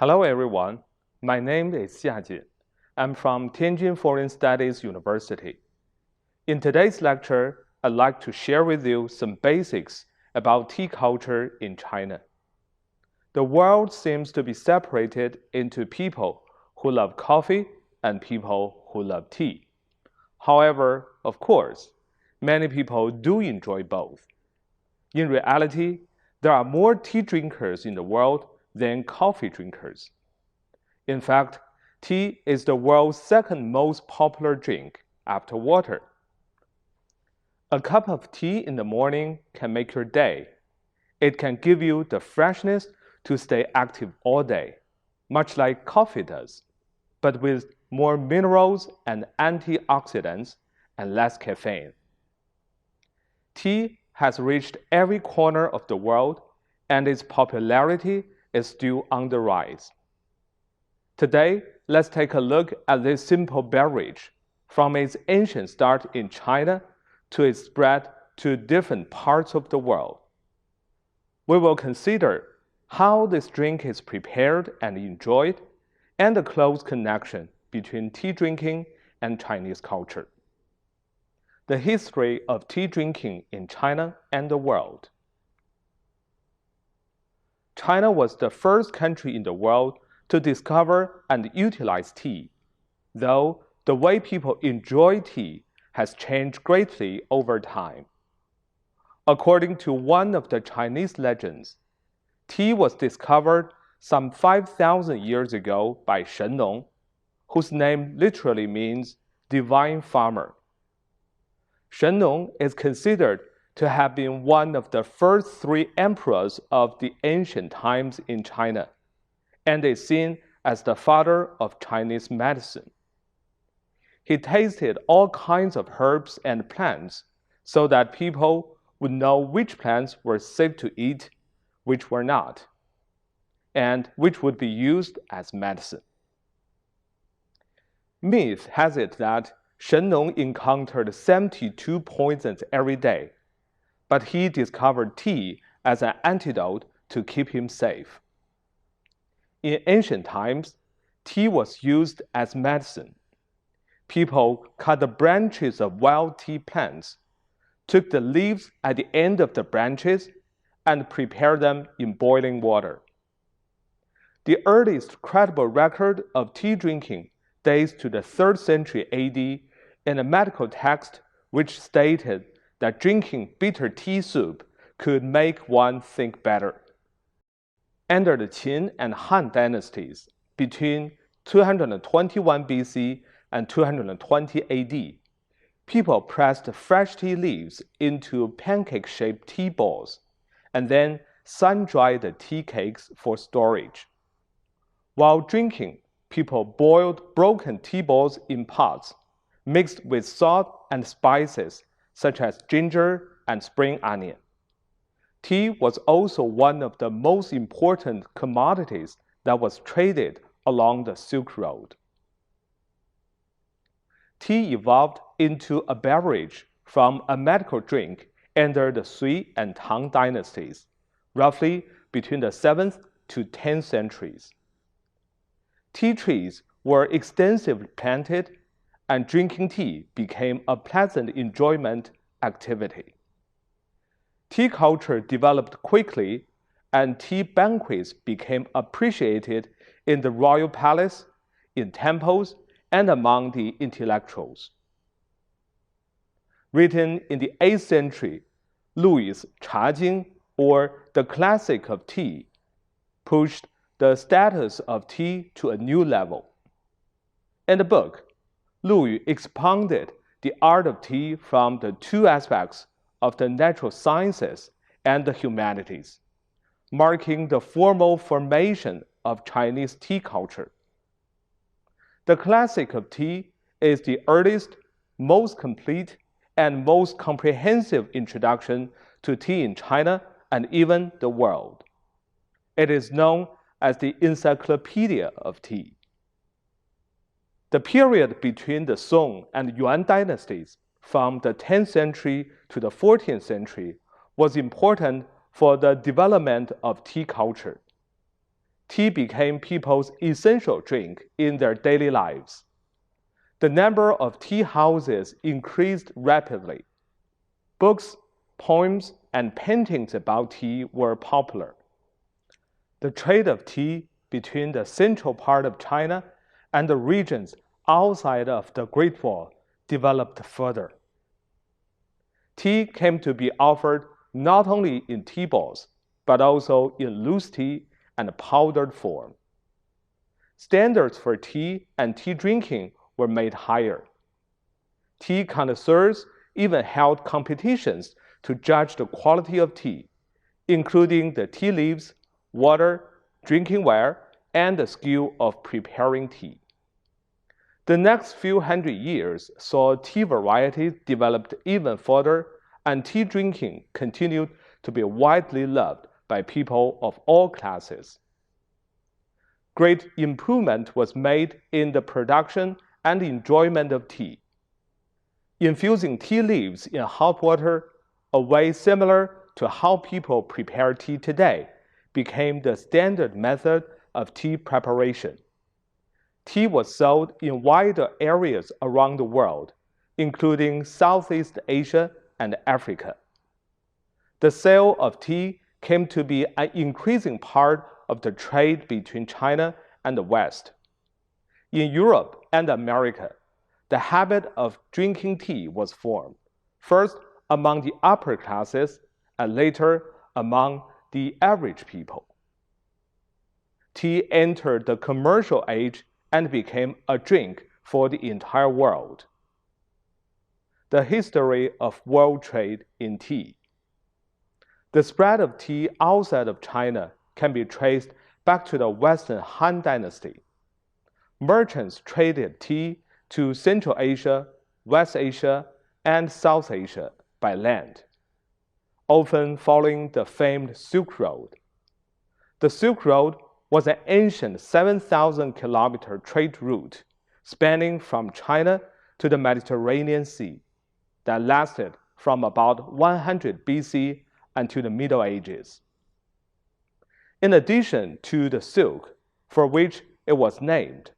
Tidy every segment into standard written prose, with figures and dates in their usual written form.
Hello everyone, my name is Xiajie. I'm from Tianjin Foreign Studies University. In today's lecture, I'd like to share with you some basics about tea culture in China. The world seems to be separated into people who love coffee and people who love tea. However, of course, many people do enjoy both. In reality, there are more tea drinkers in the world than coffee drinkers. In fact, tea is the world's second most popular drink after water. A cup of tea in the morning can make your day. It can give you the freshness to stay active all day, much like coffee does, but with more minerals and antioxidants and less caffeine. Tea has reached every corner of the world, and its popularity is still on the rise. Today, let's take a look at this simple beverage, from its ancient start in China to its spread to different parts of the world. We will consider how this drink is prepared and enjoyed, and the close connection between tea drinking and Chinese culture. The history of tea drinking in China and the world. China was the first country in the world to discover and utilize tea, though the way people enjoy tea has changed greatly over time. According to one of the Chinese legends, tea was discovered some 5,000 years ago by Shen Nong, whose name literally means divine farmer. Shen Nong is considered to have been one of the first three emperors of the ancient times in China, and is seen as the father of Chinese medicine. He tasted all kinds of herbs and plants so that people would know which plants were safe to eat, which were not, and which would be used as medicine. Myth has it that Shen Nong encountered 72 poisons every day, but he discovered tea as an antidote to keep him safe. In ancient times, tea was used as medicine. People cut the branches of wild tea plants, took the leaves at the end of the branches, and prepared them in boiling water. The earliest credible record of tea drinking dates to the 3rd century AD in a medical text which stated that drinking bitter tea soup could make one think better. Under the Qin and Han dynasties, between 221 BC and 220 AD, people pressed fresh tea leaves into pancake-shaped tea balls, and then sun-dried the tea cakes for storage. While drinking, people boiled broken tea balls in pots, mixed with salt and spices such as ginger and spring onion. Tea was also one of the most important commodities that was traded along the Silk Road. Tea evolved into a beverage from a medical drink under the Sui and Tang dynasties, roughly between the 7th to 10th centuries. Tea trees were extensively planted, and drinking tea became a pleasant enjoyment activity. Tea culture developed quickly, and tea banquets became appreciated in the royal palace, in temples, and among the intellectuals. Written in the 8th century, Louis' Cha Jing, or the Classic of Tea, pushed the status of tea to a new level. In the book, Louis expounded the art of tea from the two aspects of the natural sciences and the humanities, marking the formal formation of Chinese tea culture. The Classic of Tea is the earliest, most complete, and most comprehensive introduction to tea in China and even the world. It is known as the Encyclopedia of Tea. The period between the Song and Yuan dynasties, from the 10th century to the 14th century, was important for the development of tea culture. tea became people's essential drink in their daily lives. The number of tea houses increased rapidly. Books, poems, and paintings about tea were popular. The trade of tea between the central part of China and the regions outside of the Great Wall developed further. Tea came to be offered not only in tea balls, but also in loose tea and powdered form. Standards for tea and tea drinking were made higher. Tea connoisseurs even held competitions to judge the quality of tea, including the tea leaves, water, drinking ware, and the skill of preparing tea. The next few hundred years saw tea varieties developed even further, and tea drinking continued to be widely loved by people of all classes. Great improvement was made in the production and enjoyment of tea. Infusing tea leaves in hot water, a way similar to how people prepare tea today, became the standard method of tea preparation. Tea was sold in wider areas around the world, including Southeast Asia and Africa. The sale of tea came to be an increasing part of the trade between China and the West. In Europe and America, the habit of drinking tea was formed, first among the upper classes and later among the average people. Tea entered the commercial age and became a drink for the entire world. The history of world trade in tea. The spread of tea outside of China can be traced back to the Western Han Dynasty. Merchants traded tea to Central Asia, West Asia, and South Asia by land, often following the famed Silk Road. The Silk Road was an ancient 7,000-kilometer trade route spanning from China to the Mediterranean Sea that lasted from about 100 BC until the Middle Ages. In addition to the silk, for which it was named,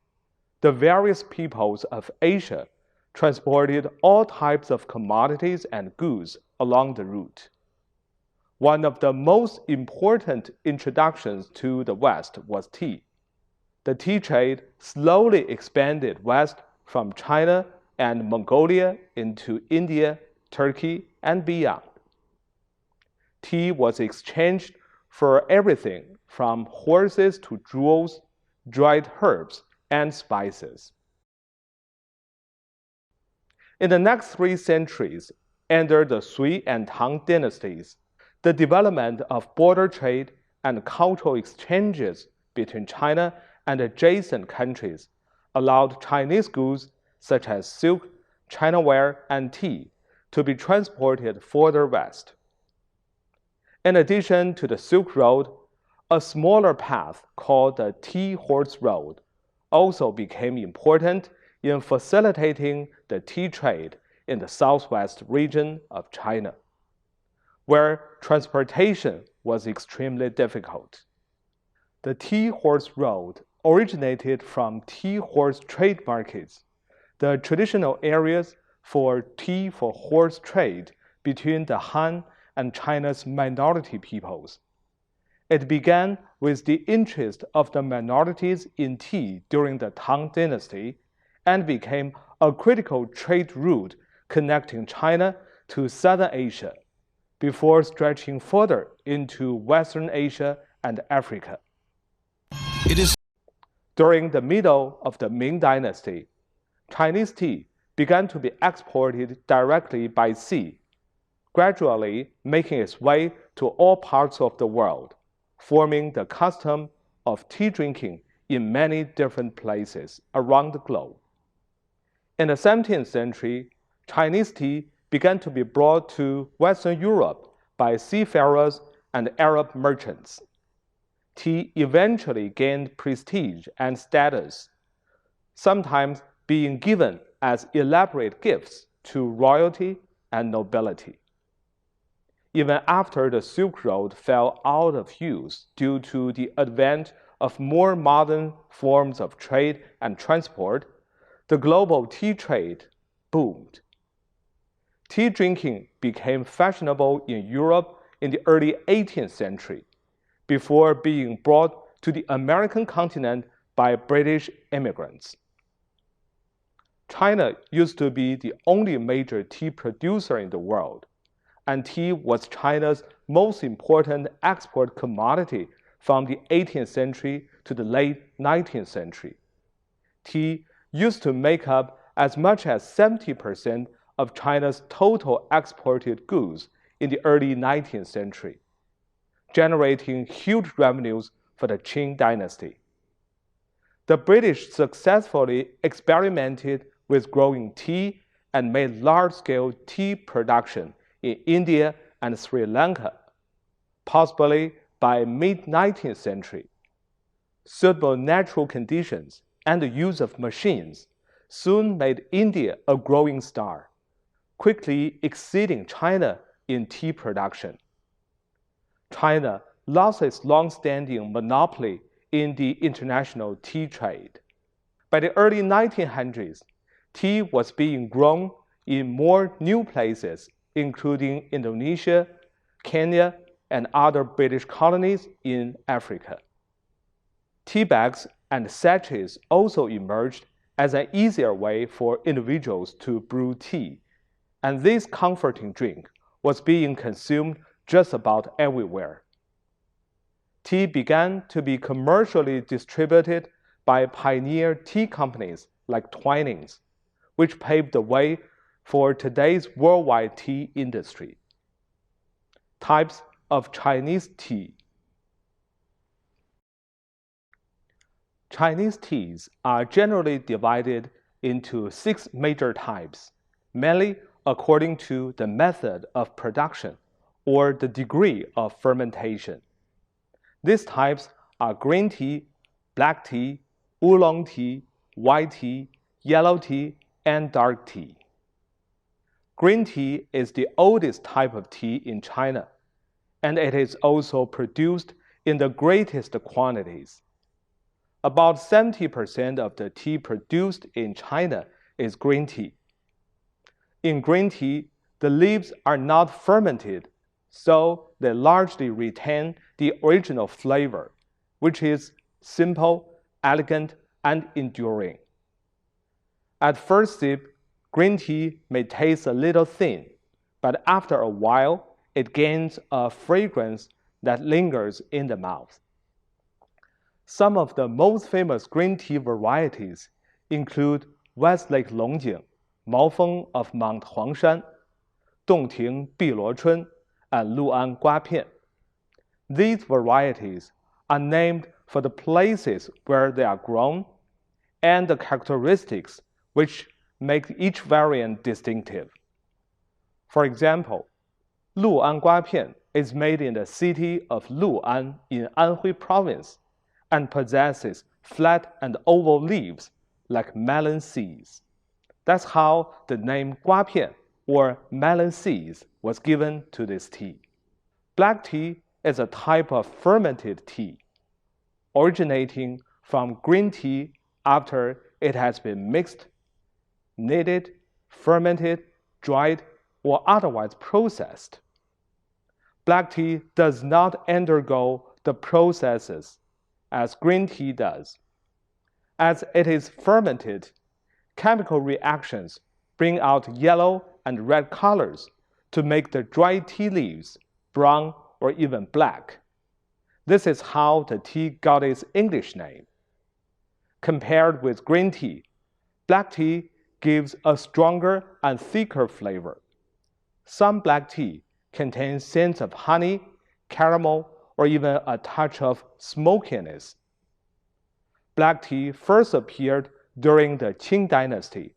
the various peoples of Asia transported all types of commodities and goods along the route. One of the most important introductions to the West was tea. The tea trade slowly expanded west from China and Mongolia into India, Turkey, and beyond. Tea was exchanged for everything from horses to jewels, dried herbs, and spices. In the next 3 centuries, under the Sui and Tang dynasties, the development of border trade and cultural exchanges between China and adjacent countries allowed Chinese goods such as silk, Chinaware, and tea to be transported further west. In addition to the Silk Road, a smaller path called the Tea Horse Road also became important in facilitating the tea trade in the southwest region of China, where transportation was extremely difficult. The Tea Horse Road originated from tea horse trade markets, the traditional areas for tea for horse trade between the Han and China's minority peoples. It began with the interest of the minorities in tea during the Tang Dynasty and became a critical trade route connecting China to Southern Asia, before stretching further into Western Asia and Africa. During the middle of the Ming Dynasty, Chinese tea began to be exported directly by sea, gradually making its way to all parts of the world, forming the custom of tea drinking in many different places around the globe. In the 17th century, Chinese tea began to be brought to Western Europe by seafarers and Arab merchants. Tea eventually gained prestige and status, sometimes being given as elaborate gifts to royalty and nobility. Even after the Silk Road fell out of use due to the advent of more modern forms of trade and transport, the global tea trade boomed. Tea drinking became fashionable in Europe in the early 18th century, before being brought to the American continent by British immigrants. China used to be the only major tea producer in the world, and tea was China's most important export commodity from the 18th century to the late 19th century. Tea used to make up as much as 70% of China's total exported goods in the early 19th century, generating huge revenues for the Qing dynasty. The British successfully experimented with growing tea and made large-scale tea production in India and Sri Lanka, possibly by mid-19th century. Suitable natural conditions and the use of machines soon made India a growing star, quickly exceeding China in tea production. China lost its long-standing monopoly in the international tea trade. By the early 1900s, tea was being grown in more new places, including Indonesia, Kenya, and other British colonies in Africa. Tea bags and sachets also emerged as an easier way for individuals to brew tea, and this comforting drink was being consumed just about everywhere. Tea began to be commercially distributed by pioneer tea companies like Twinings, which paved the way for today's worldwide tea industry. Types of Chinese tea. Chinese teas are generally divided into 6 major types, mainly according to the method of production or the degree of fermentation. These types are green tea, black tea, oolong tea, white tea, yellow tea, and dark tea. Green tea is the oldest type of tea in China, and it is also produced in the greatest quantities. About 70% of the tea produced in China is green tea. In green tea, the leaves are not fermented, so they largely retain the original flavor, which is simple, elegant, and enduring. At first sip, green tea may taste a little thin, but after a while, it gains a fragrance that lingers in the mouth. Some of the most famous green tea varieties include Westlake Longjing, Maofeng of Mount Huangshan, Dongting Biluochun, and Lu'an Guapian. These varieties are named for the places where they are grown and the characteristics which make each variant distinctive. For example, Lu'an Guapian is made in the city of Lu'an in Anhui Province and possesses flat and oval leaves like melon seeds. That's how the name Guapian, or melon seeds, was given to this tea. Black tea is a type of fermented tea, originating from green tea after it has been mixed, kneaded, fermented, dried, or otherwise processed. Black tea does not undergo the processes as green tea does. As it is fermented, chemical reactions bring out yellow and red colors to make the dry tea leaves brown or even black. This is how the tea got its English name. Compared with green tea, black tea gives a stronger and thicker flavor. Some black tea contains scents of honey, caramel, or even a touch of smokiness. Black tea first appeared during the Qing dynasty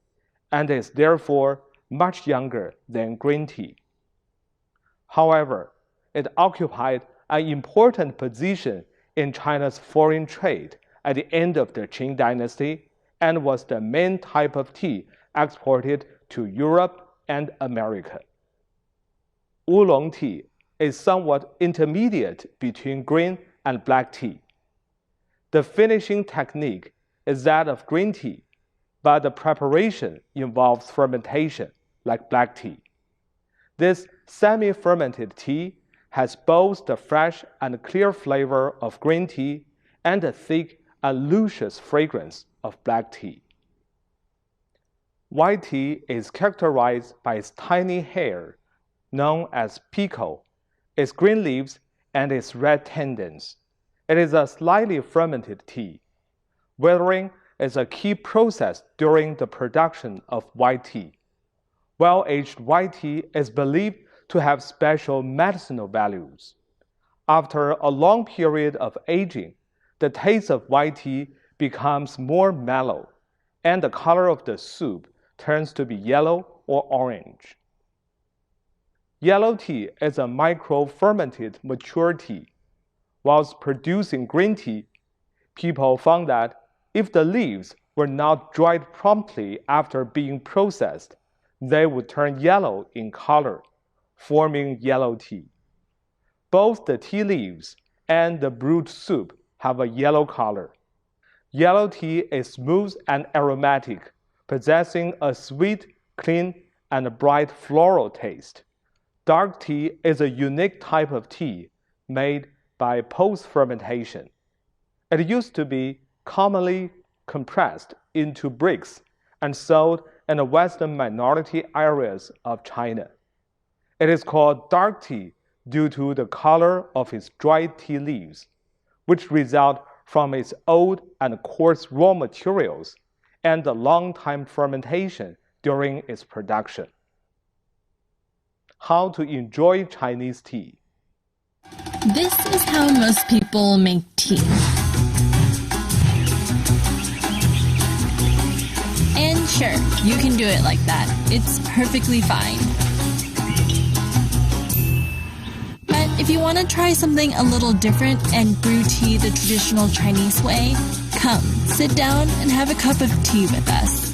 and is therefore much younger than green tea. However, it occupied an important position in China's foreign trade at the end of the Qing dynasty and was the main type of tea exported to Europe and America. Oolong tea is somewhat intermediate between green and black tea. The finishing technique is that of green tea, but the preparation involves fermentation, like black tea. This semi-fermented tea has both the fresh and clear flavor of green tea and the thick and luscious fragrance of black tea. White tea is characterized by its tiny hair, known as pekoe, its green leaves, and its red tendons. It is a slightly fermented tea. Weathering is a key process during the production of white tea. Well-aged white tea is believed to have special medicinal values. After a long period of aging, the taste of white tea becomes more mellow, and the color of the soup turns to be yellow or orange. Yellow tea is a micro-fermented mature tea. Whilst producing green tea, people found that if the leaves were not dried promptly after being processed, they would turn yellow in color, forming yellow tea. Both the tea leaves and the brewed soup have a yellow color. Yellow tea is smooth and aromatic, possessing a sweet, clean, and bright floral taste. Dark tea is a unique type of tea made by post-fermentation. It used to be commonly compressed into bricks and sold in the western minority areas of China. It is called dark tea due to the color of its dried tea leaves, which result from its old and coarse raw materials and the long time fermentation during its production. How to enjoy Chinese tea. This is how most people make tea. And sure, you can do it like that. It's perfectly fine. But if you want to try something a little different and brew tea the traditional Chinese way, come, sit down and have a cup of tea with us.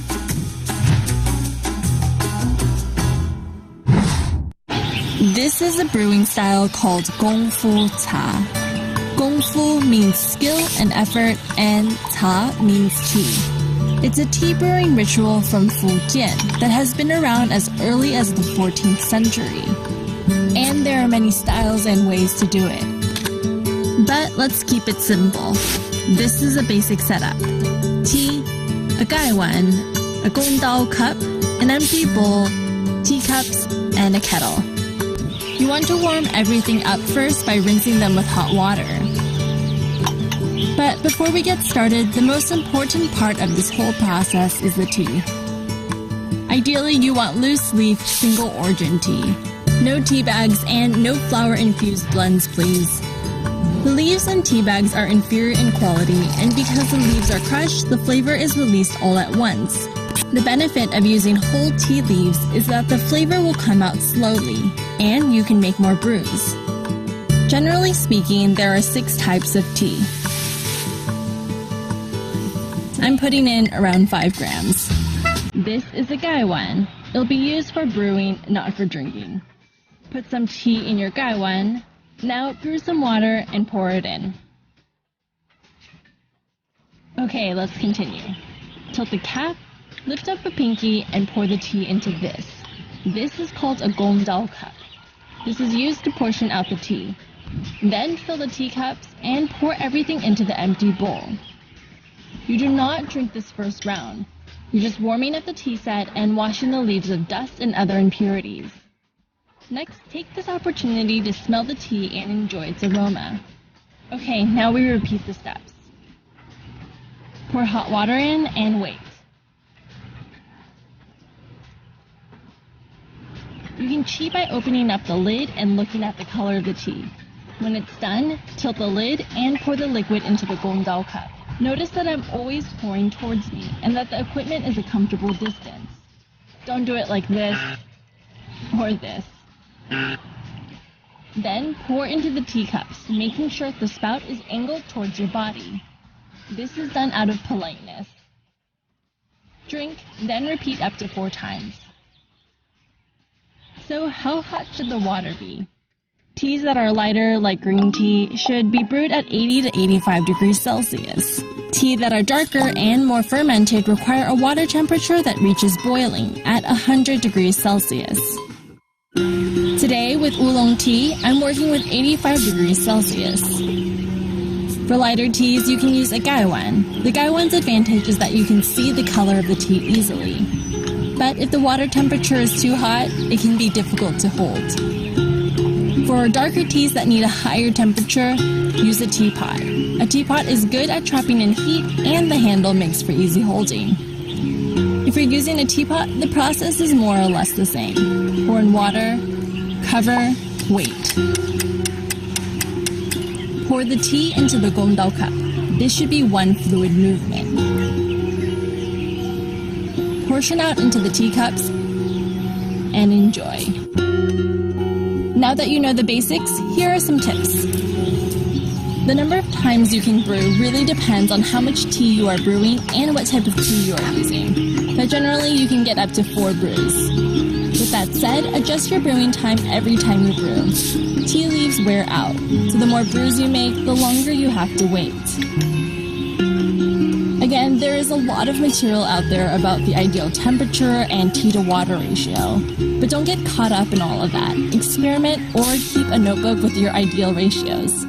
This is a brewing style called Gong Fu Cha. Gong Fu means skill and effort, and Cha means tea. It's a tea brewing ritual from Fujian that has been around as early as the 14th century. And there are many styles and ways to do it. But let's keep it simple. This is a basic setup. Tea, a gaiwan, a gongdao cup, an empty bowl, teacups, and a kettle. You want to warm everything up first by rinsing them with hot water. But before we get started, the most important part of this whole process is the tea. Ideally, you want loose-leaf, single-origin tea. No tea bags and no flour-infused blends, please. The leaves and tea bags are inferior in quality, and because the leaves are crushed, the flavor is released all at once. The benefit of using whole tea leaves is that the flavor will come out slowly, and you can make more brews. Generally speaking, there are 6 types of tea. I'm putting in around 5 grams. This is a gaiwan. It'll be used for brewing, not for drinking. Put some tea in your gaiwan. Now brew some water and pour it in. Okay, let's continue. Tilt the cap, lift up a pinky, and pour the tea into this. This is called a gongdao cup. This is used to portion out the tea. Then fill the teacups and pour everything into the empty bowl. You do not drink this first round. You're just warming up the tea set and washing the leaves of dust and other impurities. Next, take this opportunity to smell the tea and enjoy its aroma. Okay, now we repeat the steps. Pour hot water in and wait. You can cheat by opening up the lid and looking at the color of the tea. When it's done, tilt the lid and pour the liquid into the gongdao cup. Notice that I'm always pouring towards me and that the equipment is a comfortable distance. Don't do it like this or this. Then pour into the teacups, making sure the spout is angled towards your body. This is done out of politeness. Drink, then repeat up to 4 times. So how hot should the water be? Teas that are lighter, like green tea, should be brewed at 80 to 85 degrees Celsius. Tea that are darker and more fermented require a water temperature that reaches boiling at 100 degrees Celsius. Today, with oolong tea, I'm working with 85 degrees Celsius. For lighter teas, you can use a gaiwan. The gaiwan's advantage is that you can see the color of the tea easily. But if the water temperature is too hot, it can be difficult to hold. For darker teas that need a higher temperature, use a teapot. A teapot is good at trapping in heat, and the handle makes for easy holding. If you're using a teapot, the process is more or less the same. Pour in water, cover, wait. Pour the tea into the gongdao cup. This should be one fluid movement. Portion out into the teacups and enjoy. Now that you know the basics, here are some tips. The number of times you can brew really depends on how much tea you are brewing and what type of tea you are using. But generally, you can get up to 4 brews. With that said, adjust your brewing time every time you brew. Tea leaves wear out, so the more brews you make, the longer you have to wait. Again, there is a lot of material out there about the ideal temperature and tea to water ratio. But don't get caught up in all of that. Experiment or keep a notebook with your ideal ratios.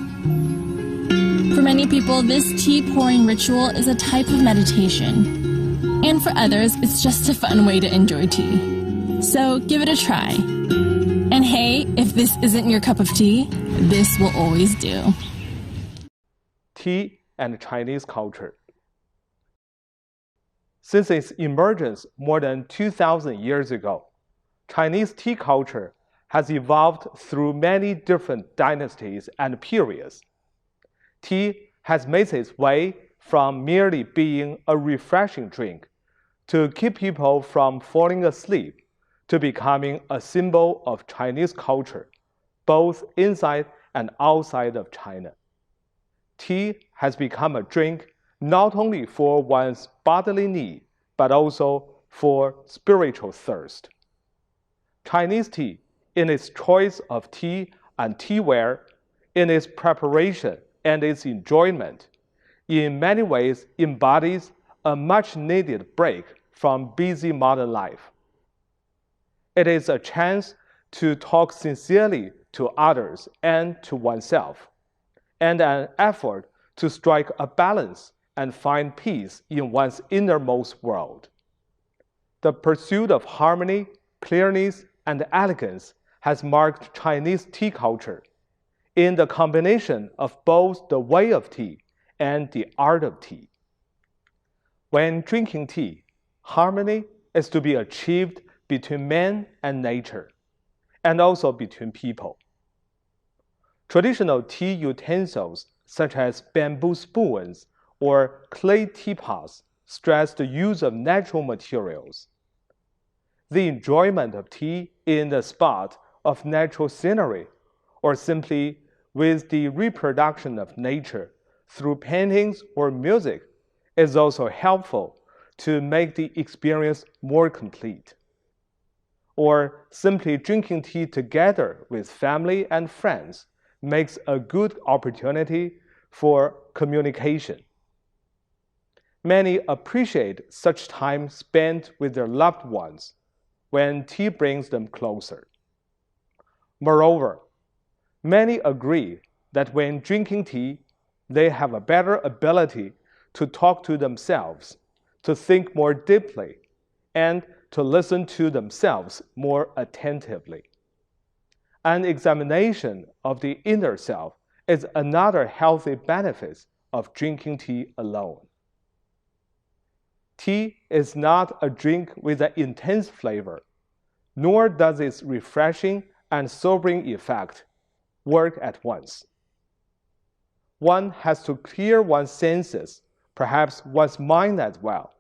For many people, this tea pouring ritual is a type of meditation. And for others, it's just a fun way to enjoy tea. So give it a try. And hey, if this isn't your cup of tea, this will always do. Tea and Chinese culture. Since its emergence more than 2,000 years ago, Chinese tea culture has evolved through many different dynasties and periods. Tea has made its way from merely being a refreshing drink to keep people from falling asleep to becoming a symbol of Chinese culture, both inside and outside of China. Tea has become a drink not only for one's bodily need, but also for spiritual thirst. Chinese tea, in its choice of tea and teaware, in its preparation and its enjoyment, in many ways embodies a much-needed break from busy modern life. It is a chance to talk sincerely to others and to oneself, and an effort to strike a balance and find peace in one's innermost world. The pursuit of harmony, clearness, and elegance has marked Chinese tea culture in the combination of both the way of tea and the art of tea. When drinking tea, harmony is to be achieved between man and nature, and also between people. Traditional tea utensils, such as bamboo spoons or clay teapots, stress the use of natural materials. The enjoyment of tea in the spot of natural scenery, or simply with the reproduction of nature through paintings or music, is also helpful to make the experience more complete. Or simply drinking tea together with family and friends makes a good opportunity for communication. Many appreciate such time spent with their loved ones when tea brings them closer. Moreover, many agree that when drinking tea, they have a better ability to talk to themselves, to think more deeply, and to listen to themselves more attentively. An examination of the inner self is another healthy benefit of drinking tea alone. Tea is not a drink with an intense flavor, nor does its refreshing and sobering effect work at once. One has to clear one's senses, perhaps one's mind as well,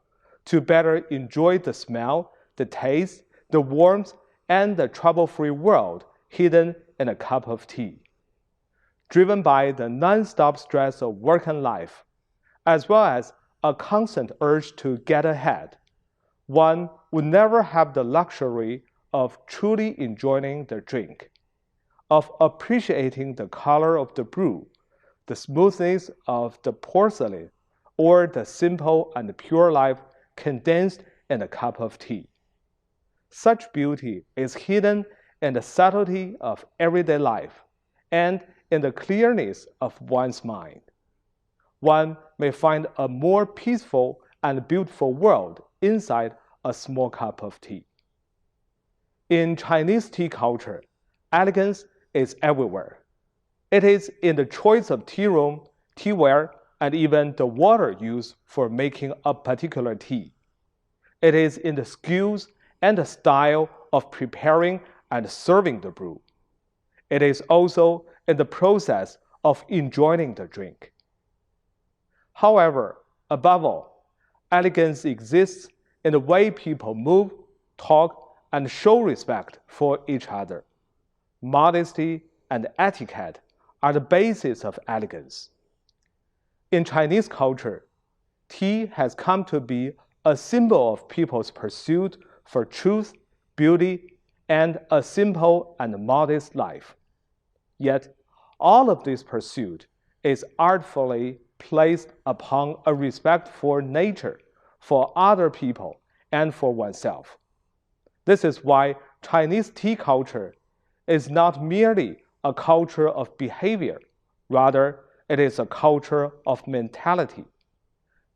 to better enjoy the smell, the taste, the warmth, and the trouble-free world hidden in a cup of tea. Driven by the non-stop stress of work and life, as well as a constant urge to get ahead, one would never have the luxury of truly enjoying the drink, of appreciating the color of the brew, the smoothness of the porcelain, or the simple and pure life condensed in a cup of tea. Such beauty is hidden in the subtlety of everyday life and in the clearness of one's mind. One may find a more peaceful and beautiful world inside a small cup of tea. In Chinese tea culture, elegance is everywhere. It is in the choice of tea room, teaware, and even the water used for making a particular tea. It is in the skills and the style of preparing and serving the brew. It is also in the process of enjoying the drink. However, above all, elegance exists in the way people move, talk, and show respect for each other. Modesty and etiquette are the basis of elegance. In Chinese culture, tea has come to be a symbol of people's pursuit for truth, beauty, and a simple and modest life. Yet, all of this pursuit is artfully placed upon a respect for nature, for other people, and for oneself. This is why Chinese tea culture is not merely a culture of behavior, rather, it is a culture of mentality.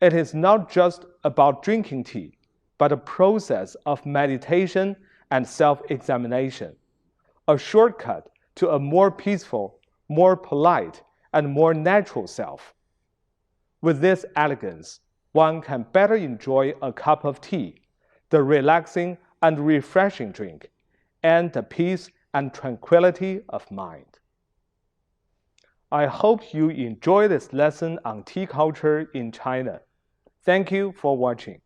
It is not just about drinking tea, but a process of meditation and self-examination, a shortcut to a more peaceful, more polite, and more natural self. With this elegance, one can better enjoy a cup of tea, the relaxing and refreshing drink, and the peace and tranquility of mind. I hope you enjoy this lesson on tea culture in China. Thank you for watching.